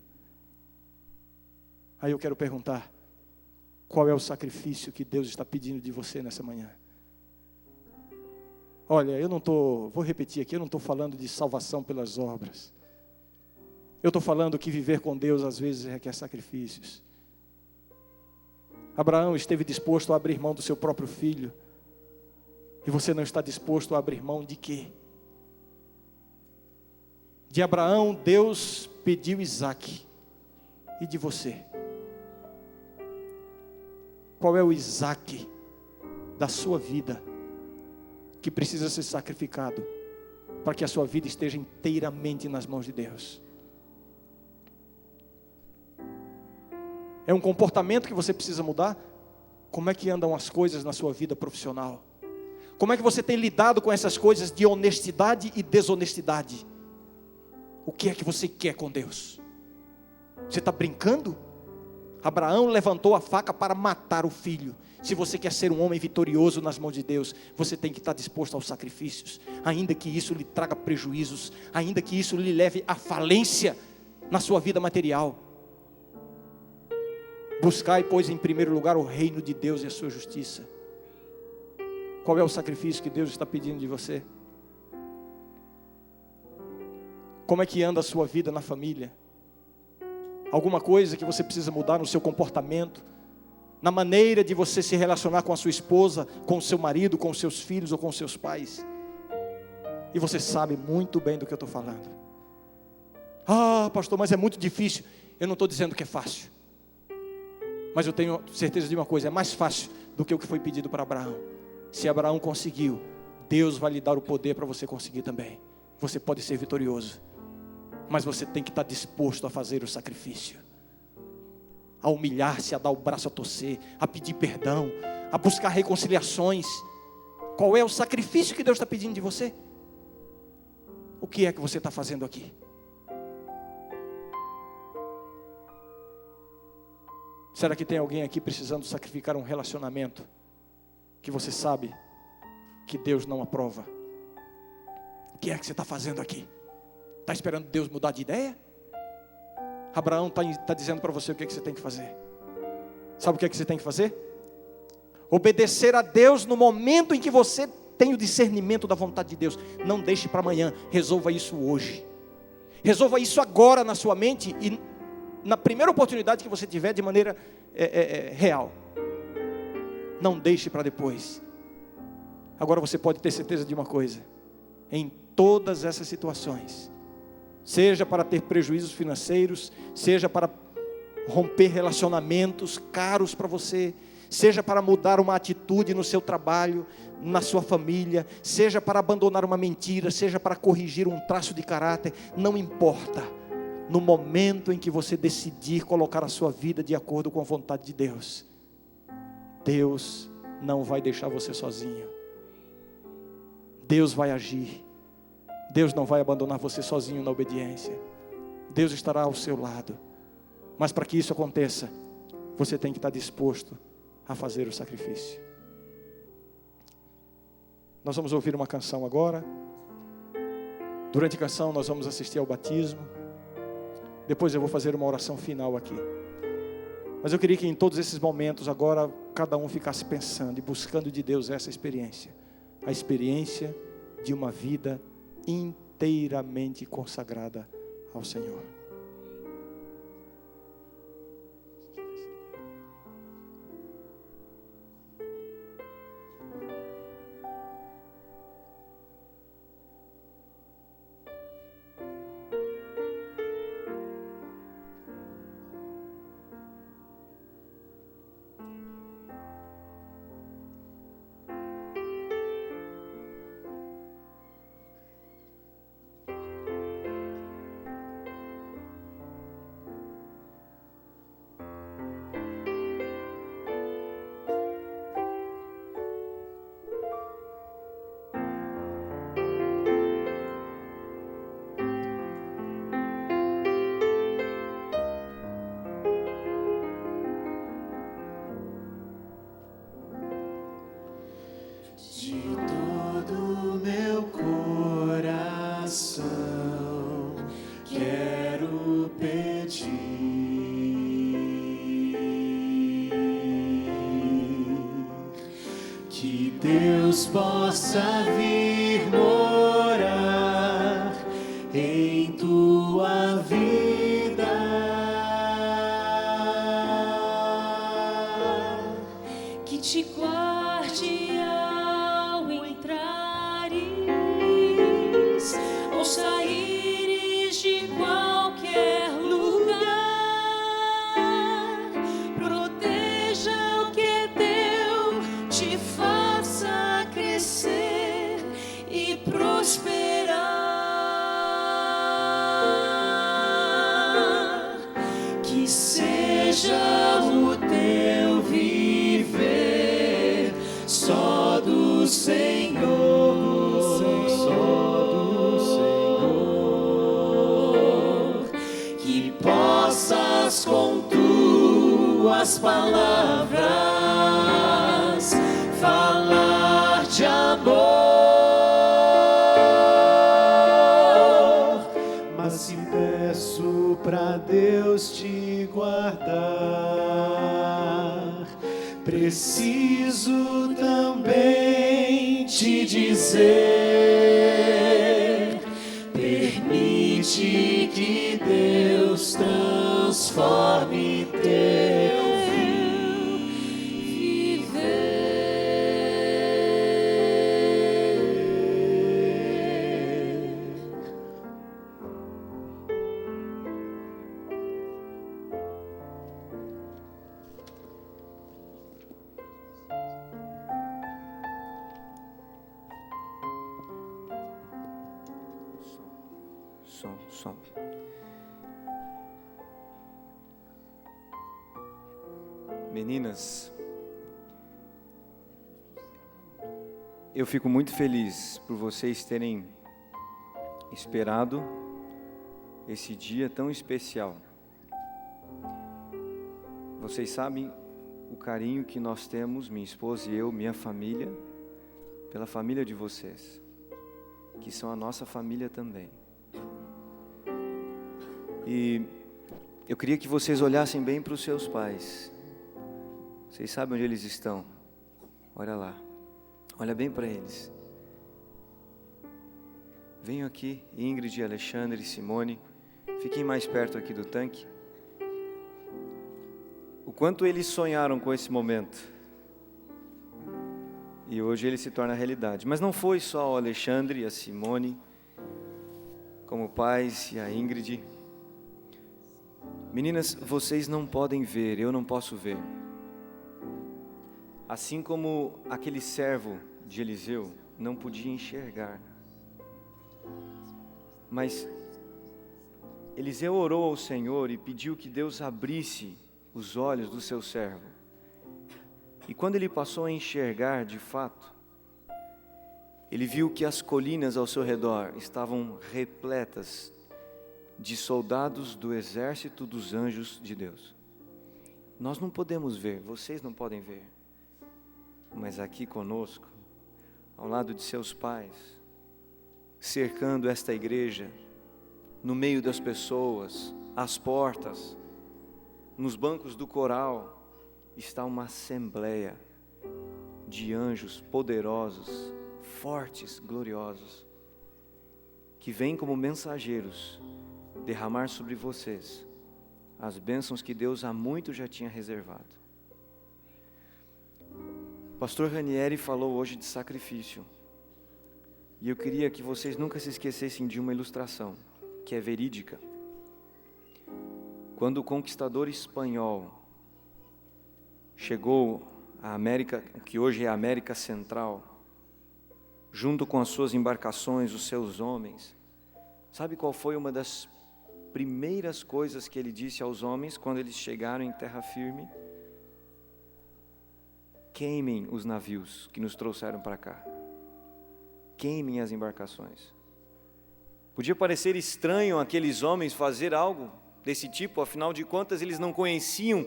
Aí eu quero perguntar, qual é o sacrifício que Deus está pedindo de você nessa manhã? Olha, vou repetir aqui, eu não estou falando de salvação pelas obras. Eu estou falando que viver com Deus às vezes requer sacrifícios. Abraão esteve disposto a abrir mão do seu próprio filho. E você não está disposto a abrir mão de quê? De Abraão, Deus pediu Isaque. E de você? Qual é o Isaque da sua vida que precisa ser sacrificado para que a sua vida esteja inteiramente nas mãos de Deus? É um comportamento que você precisa mudar? Como é que andam as coisas na sua vida profissional? Como é que você tem lidado com essas coisas de honestidade e desonestidade? O que é que você quer com Deus? Você está brincando? Abraão levantou a faca para matar o filho. Se você quer ser um homem vitorioso nas mãos de Deus, você tem que estar disposto aos sacrifícios, ainda que isso lhe traga prejuízos, ainda que isso lhe leve à falência na sua vida material. Buscai, pois, em primeiro lugar o reino de Deus e a sua justiça. Qual é o sacrifício que Deus está pedindo de você? Como é que anda a sua vida na família? Alguma coisa que você precisa mudar no seu comportamento, na maneira de você se relacionar com a sua esposa, com o seu marido, com os seus filhos ou com os seus pais? E você sabe muito bem do que eu estou falando. Ah, pastor, mas é muito difícil. Eu não estou dizendo que é fácil, mas eu tenho certeza de uma coisa: é mais fácil do que o que foi pedido para Abraão. Se Abraão conseguiu, Deus vai lhe dar o poder para você conseguir também. Você pode ser vitorioso, mas você tem que estar disposto a fazer o sacrifício, a humilhar-se, a dar o braço a torcer, a pedir perdão, a buscar reconciliações. Qual é o sacrifício que Deus está pedindo de você? O que é que você está fazendo aqui? Será que tem alguém aqui precisando sacrificar um relacionamento que você sabe que Deus não aprova? O que é que você está fazendo aqui? Está esperando Deus mudar de ideia? Abraão está dizendo para você o que é que você tem que fazer. Sabe o que é que você tem que fazer? Obedecer a Deus no momento em que você tem o discernimento da vontade de Deus. Não deixe para amanhã, resolva isso hoje. Resolva isso agora na sua mente e na primeira oportunidade que você tiver, de maneira real. Não deixe para depois. Agora você pode ter certeza de uma coisa: em todas essas situações, seja para ter prejuízos financeiros, seja para romper relacionamentos caros para você, seja para mudar uma atitude no seu trabalho, na sua família, seja para abandonar uma mentira, seja para corrigir um traço de caráter, não importa. No momento em que você decidir colocar a sua vida de acordo com a vontade de Deus, Deus não vai deixar você sozinho. Deus vai agir. Deus não vai abandonar você sozinho na obediência. Deus estará ao seu lado. Mas para que isso aconteça, você tem que estar disposto a fazer o sacrifício. Nós vamos ouvir uma canção agora. Durante a canção nós vamos assistir ao batismo. Depois eu vou fazer uma oração final aqui. Mas eu queria que em todos esses momentos agora cada um ficasse pensando e buscando de Deus essa experiência. A experiência de uma vida inteiramente consagrada ao Senhor.
pedir que Deus possa vir morar em tua vida,
que te guarde ao entrares ou saíres de qualquer lugar, proteja o que é teu, te faça crescer e prosperar, que seja o teu viver só do Senhor,
só do Senhor,
que possas com tuas palavras falar de amor.
mas se peço pra Deus te guardar, preciso também te dizer, permite que Deus transforme teu viver.
Som. Meninas, eu fico muito feliz por vocês terem esperado esse dia tão especial. Vocês sabem o carinho que nós temos, minha esposa e eu, minha família, pela família de vocês, que são a nossa família também. E eu queria que vocês olhassem bem para os seus pais. Vocês sabem onde eles estão? Olha lá. Olha bem para eles. Venham aqui, Ingrid, Alexandre, Simone. Fiquem mais perto aqui do tanque. O quanto eles sonharam com esse momento. E hoje ele se torna realidade. Mas não foi só o Alexandre e a Simone, como pais, e a Ingrid. Meninas, vocês não podem ver, eu não posso ver. Assim como aquele servo de Eliseu não podia enxergar. Mas Eliseu orou ao Senhor e pediu que Deus abrisse os olhos do seu servo. E quando ele passou a enxergar de fato, ele viu que as colinas ao seu redor estavam repletas de soldados do exército dos anjos de Deus. Nós não podemos ver, vocês não podem ver, mas aqui conosco, ao lado de seus pais, cercando esta igreja, no meio das pessoas, às portas, nos bancos do coral, está uma assembleia de anjos poderosos, fortes, gloriosos, que vêm como mensageiros derramar sobre vocês as bênçãos que Deus há muito já tinha reservado. Pastor Ranieri falou hoje de sacrifício, e eu queria que vocês nunca se esquecessem de uma ilustração, que é verídica. Quando o conquistador espanhol chegou à América, que hoje é a América Central, junto com as suas embarcações, os seus homens, sabe qual foi uma das primeiras coisas que ele disse aos homens quando eles chegaram em terra firme? Queimem os navios que nos trouxeram para cá. Queimem as embarcações. Podia parecer estranho aqueles homens fazer algo desse tipo, afinal de contas eles não conheciam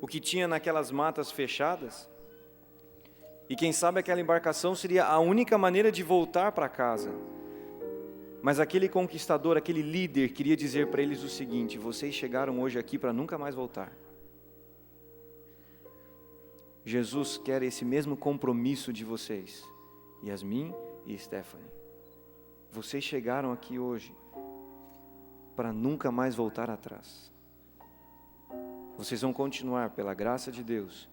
o que tinha naquelas matas fechadas. E quem sabe aquela embarcação seria a única maneira de voltar para casa. Mas aquele conquistador, aquele líder, queria dizer para eles o seguinte: vocês chegaram hoje aqui para nunca mais voltar. Jesus quer esse mesmo compromisso de vocês, Yasmin e Stephanie. Vocês chegaram aqui hoje para nunca mais voltar atrás. Vocês vão continuar, pela graça de Deus,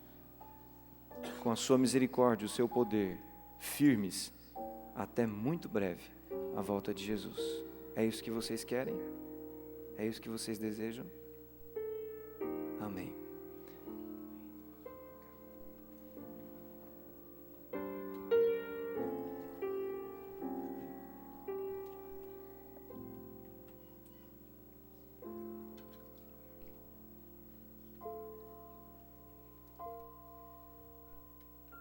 com a sua misericórdia, o seu poder, firmes, até muito breve, a volta de Jesus. É isso que vocês querem? É isso que vocês desejam? Amém.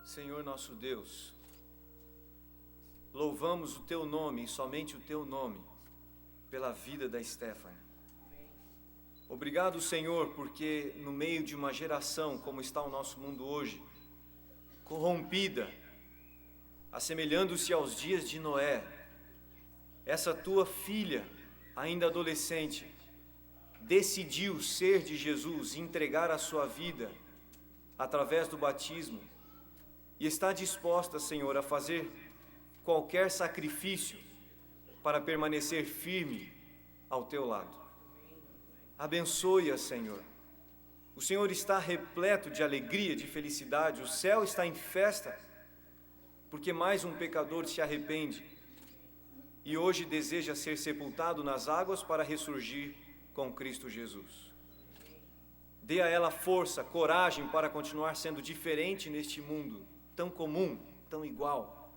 Senhor nosso Deus, louvamos o Teu nome e somente o Teu nome pela vida da Stephanie. Obrigado, Senhor, porque no meio de uma geração como está o nosso mundo hoje, corrompida, assemelhando-se aos dias de Noé, essa Tua filha, ainda adolescente, decidiu ser de Jesus, entregar a sua vida através do batismo, e está disposta, Senhor, a fazer qualquer sacrifício para permanecer firme ao Teu lado. Abençoe-a, Senhor. O Senhor está repleto de alegria, de felicidade, o céu está em festa, porque mais um pecador se arrepende e hoje deseja ser sepultado nas águas para ressurgir com Cristo Jesus. Dê a ela força, coragem para continuar sendo diferente neste mundo tão comum, tão igual,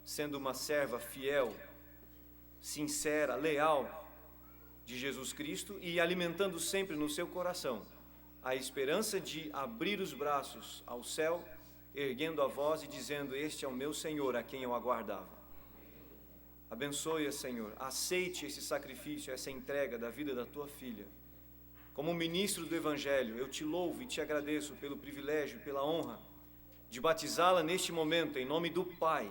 sendo uma serva fiel, sincera, leal de Jesus Cristo e alimentando sempre no seu coração a esperança de abrir os braços ao céu, erguendo a voz e dizendo: este é o meu Senhor, a quem eu aguardava. Abençoe-a, Senhor, aceite esse sacrifício, essa entrega da vida da Tua filha. Como ministro do Evangelho, eu Te louvo e Te agradeço pelo privilégio, pela honra de batizá-la neste momento, em nome do Pai,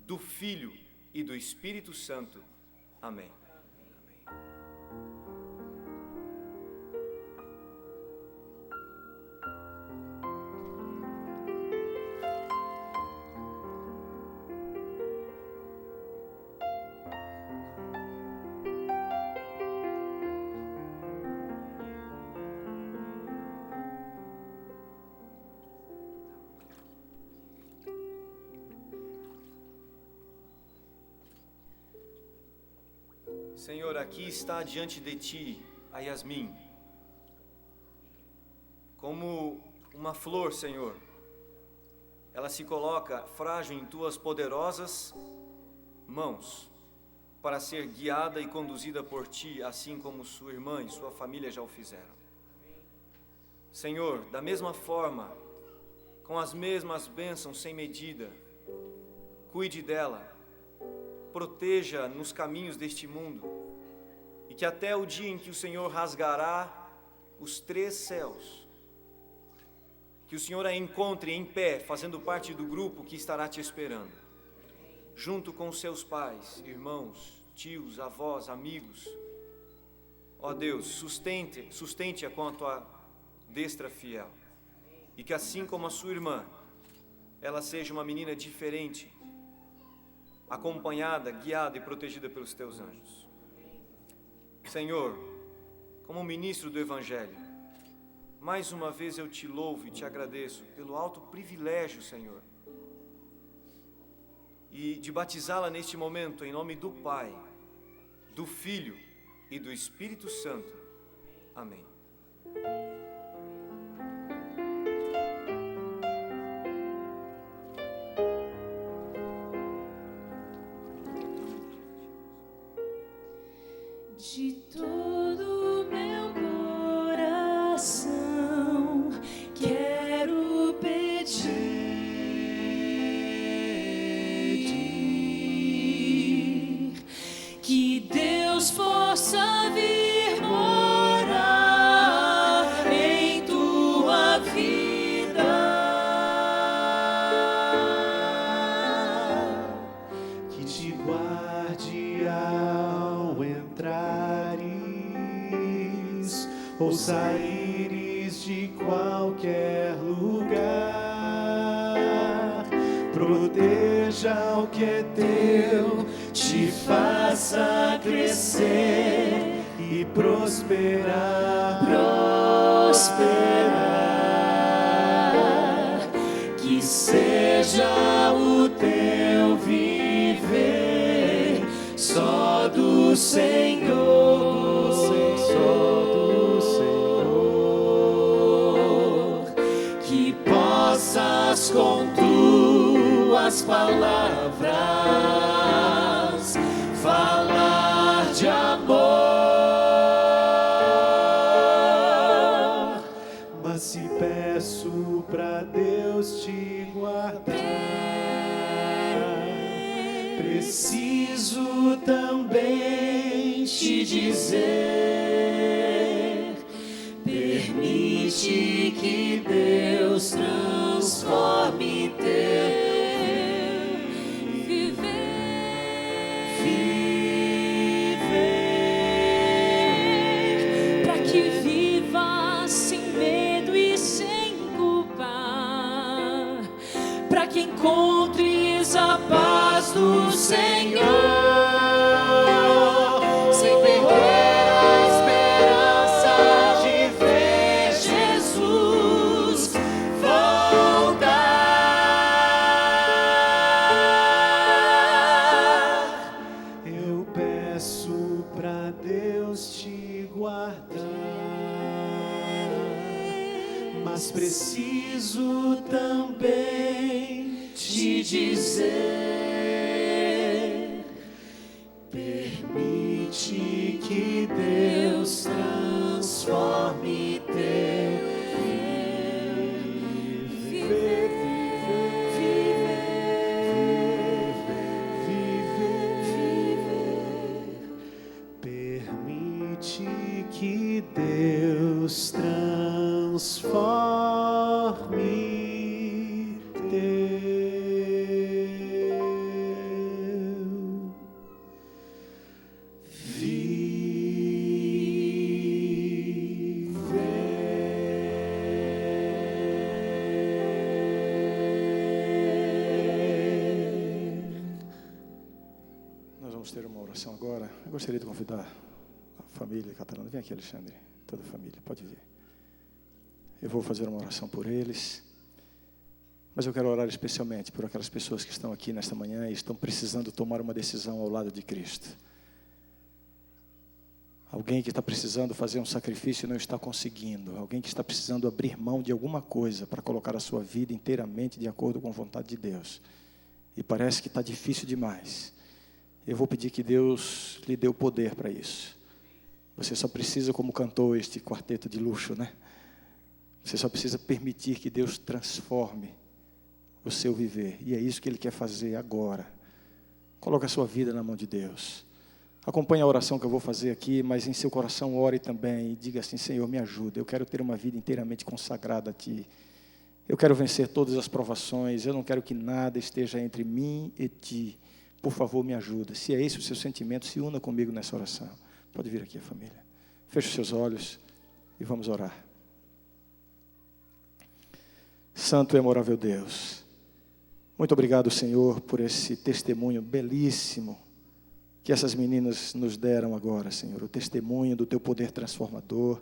do Filho e do Espírito Santo. Amém. Senhor, aqui está diante de Ti a Yasmin, como uma flor, Senhor. Ela se coloca frágil em Tuas poderosas mãos, para ser guiada e conduzida por Ti, assim como sua irmã e sua família já o fizeram. Senhor, da mesma forma, com as mesmas bênçãos sem medida, cuide dela, proteja nos caminhos deste mundo, e que até o dia em que o Senhor rasgará os 3 céus, que o Senhor a encontre em pé, fazendo parte do grupo que estará Te esperando, junto com seus pais, irmãos, tios, avós, amigos. Ó Deus, sustente-a com a Tua destra fiel, e que assim como a sua irmã, ela seja uma menina diferente, acompanhada, guiada e protegida pelos Teus anjos. Senhor, como ministro do Evangelho, mais uma vez eu Te louvo e Te agradeço pelo alto privilégio, Senhor, e de batizá-la neste momento em nome do Pai, do Filho e do Espírito Santo. Amém.
De todo meu coração quero pedir que Deus possa vir morar em
ou saíres de qualquer lugar. Proteja o que é teu, te faça crescer e prosperar. Que seja o teu viver só do Senhor, só do Senhor. Que possas com tuas palavras falar de amor. Mas se peço pra Deus te guardar, preciso também te dizer: permite que Deus transforme teu viver,
para que viva sem medo e sem culpa, para que encontres a paz do Senhor, sem perder a esperança de ver Jesus voltar.
Eu peço pra Deus te guardar, mas preciso também te dizer: permite que Deus transforme teu viver. Permite que Deus transforme teu viver.
Nós vamos ter uma oração agora. Eu gostaria de convidar a família catalana. Vem aqui, Alexandre, toda a família, pode vir. Eu vou fazer uma oração por eles, mas eu quero orar especialmente por aquelas pessoas que estão aqui nesta manhã e estão precisando tomar uma decisão ao lado de Cristo. Alguém que está precisando fazer um sacrifício e não está conseguindo. Alguém que está precisando abrir mão de alguma coisa para colocar a sua vida inteiramente de acordo com a vontade de Deus. E parece que está difícil demais. Eu vou pedir que Deus lhe dê o poder para isso. Você só precisa, como cantou este quarteto de luxo, né? Você só precisa permitir que Deus transforme o seu viver. E é isso que Ele quer fazer agora. Coloque a sua vida na mão de Deus. Acompanhe a oração que eu vou fazer aqui, mas em seu coração ore também e diga assim: Senhor, me ajuda. Eu quero ter uma vida inteiramente consagrada a Ti. Eu quero vencer todas as provações. Eu não quero que nada esteja entre mim e Ti. Por favor, me ajuda. Se é esse o seu sentimento, se una comigo nessa oração. Pode vir aqui, a família. Feche os seus olhos e vamos orar. Santo e amorável Deus, muito obrigado, Senhor, por esse testemunho belíssimo que essas meninas nos deram agora, Senhor. O testemunho do Teu poder transformador,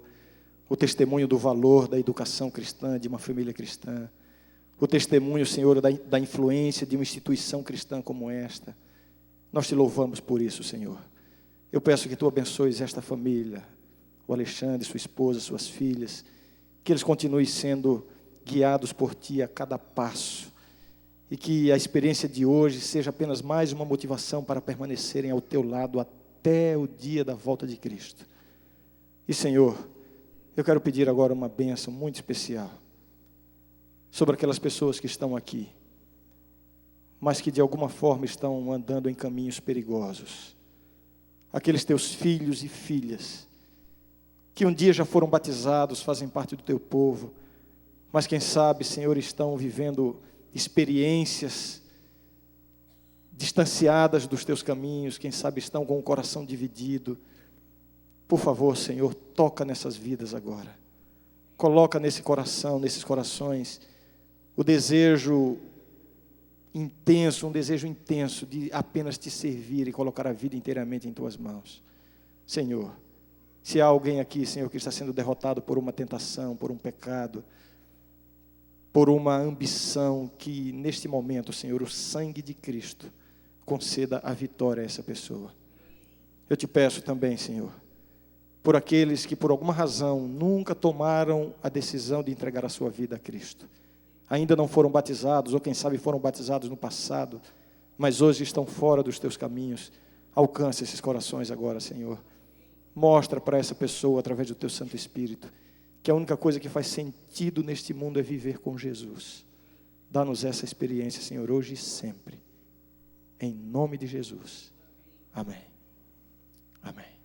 o testemunho do valor da educação cristã, de uma família cristã, o testemunho, Senhor, da influência de uma instituição cristã como esta. Nós Te louvamos por isso, Senhor. Eu peço que Tu abençoes esta família, o Alexandre, sua esposa, suas filhas, que eles continuem sendo guiados por Ti a cada passo, e que a experiência de hoje seja apenas mais uma motivação para permanecerem ao Teu lado até o dia da volta de Cristo. E, Senhor, eu quero pedir agora uma bênção muito especial sobre aquelas pessoas que estão aqui, mas que de alguma forma estão andando em caminhos perigosos. Aqueles Teus filhos e filhas, que um dia já foram batizados, fazem parte do Teu povo, mas quem sabe, Senhor, estão vivendo experiências distanciadas dos Teus caminhos, quem sabe estão com o coração dividido, Por favor, Senhor, toca nessas vidas agora. Coloca nesse coração, nesses corações, o desejo intenso, um desejo intenso de apenas te servir e colocar a vida inteiramente em tuas mãos. Senhor, se há alguém aqui, Senhor, que está sendo derrotado por uma tentação, por um pecado, por uma ambição, que neste momento, Senhor, o sangue de Cristo conceda a vitória a essa pessoa. Eu te peço também, Senhor, por aqueles que por alguma razão nunca tomaram a decisão de entregar a sua vida a Cristo. Ainda não foram batizados, ou quem sabe foram batizados no passado, mas hoje estão fora dos teus caminhos. Alcance esses corações agora, Senhor. Mostra para essa pessoa, através do teu Santo Espírito, que a única coisa que faz sentido neste mundo é viver com Jesus. Dá-nos essa experiência, Senhor, hoje e sempre. Em nome de Jesus. Amém. Amém.